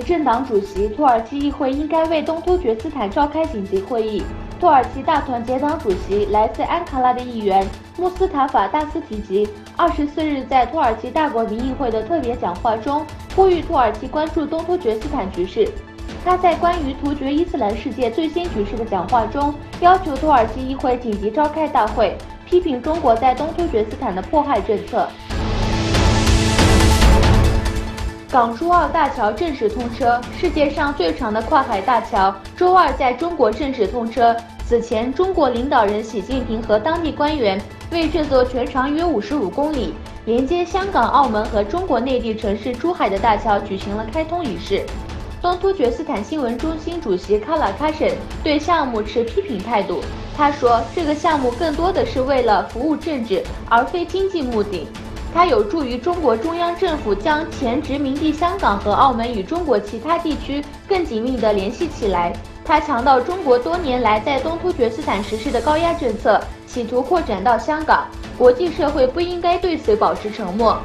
政党主席，土耳其议会应该为东突厥斯坦召开紧急会议。土耳其大团结党主席、来自安卡拉的议员穆斯塔法·大斯提吉24日在土耳其大国民议会的特别讲话中，呼吁土耳其关注东突厥斯坦局势。他在关于突厥伊斯兰世界最新局势的讲话中，要求土耳其议会紧急召开大会，批评中国在东突厥斯坦的迫害政策。港珠澳大桥正式通车，世界上最长的跨海大桥周二在中国正式通车。此前，中国领导人习近平和当地官员为这座全长约55公里、连接香港、澳门和中国内地城市珠海的大桥举行了开通仪式。东突厥斯坦新闻中心主席卡拉卡什对项目持批评态度。他说，这个项目更多的是为了服务政治，而非经济目的。它有助于中国中央政府将前殖民地香港和澳门与中国其他地区更紧密地联系起来。他强调，中国多年来在东突厥斯坦实施的高压政策企图扩展到香港，国际社会不应该对此保持沉默。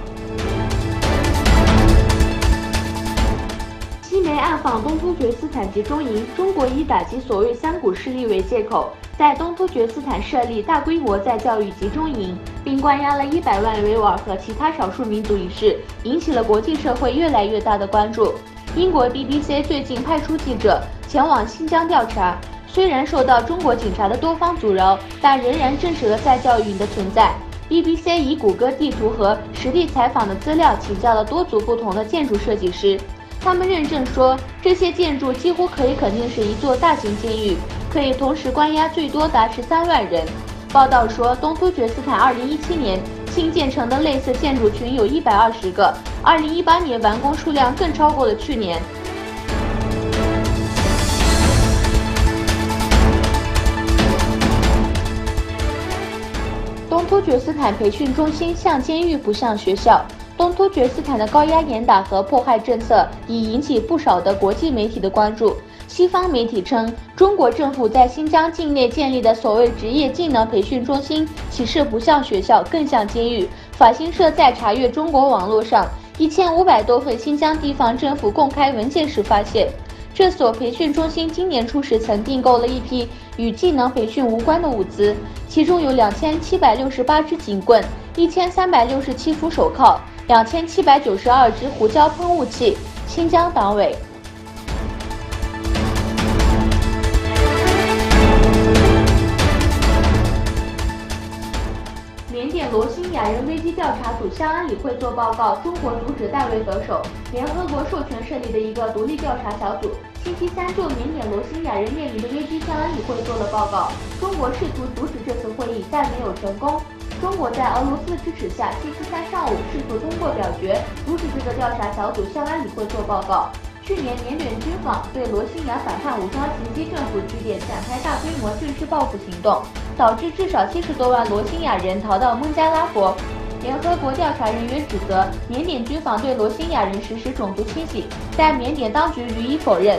西媒暗访东突厥斯坦集中营，中国以打击所谓三股势力为借口，在东突厥斯坦设立大规模再教育集中营，并关押了100万维吾尔和其他少数民族一事，引起了国际社会越来越大的关注。英国 BBC 最近派出记者前往新疆调查，虽然受到中国警察的多方阻挠，但仍然证实了再教育营的存在。BBC 以谷歌地图和实地采访的资料请教了多组不同的建筑设计师，他们认证说，这些建筑几乎可以肯定是一座大型监狱，可以同时关押最多达13万人。报道说，东突厥斯坦2017年新建成的类似建筑群有120个，2018年完工数量更超过了去年。东突厥斯坦培训中心像监狱不像学校。东突厥斯坦的高压严打和迫害政策已引起不少的国际媒体的关注。西方媒体称，中国政府在新疆境内建立的所谓职业技能培训中心，其实不像学校，更像监狱。法新社在查阅中国网络上1500多份新疆地方政府公开文件时发现，这所培训中心今年初时曾订购了一批与技能培训无关的物资，其中有2768支警棍、1367副手铐、2792支胡椒喷雾器。新疆党委。缅甸罗兴亚人危机调查组向安理会作报告，中国阻止大卫得手。联合国授权设立的一个独立调查小组，星期三就缅甸罗兴亚人面临的危机向安理会做了报告。中国试图阻止这次会议，但没有成功。中国在俄罗斯支持下，星期三上午试图通过表决，阻止这个调查小组向安理会做报告。去年缅甸军方对罗兴亚反叛武装袭击政府据点展开大规模军事报复行动，导致至少70多万罗兴亚人逃到孟加拉国。联合国调查人员指责缅甸军方对罗兴亚人实施种族清洗，但缅甸当局予以否认。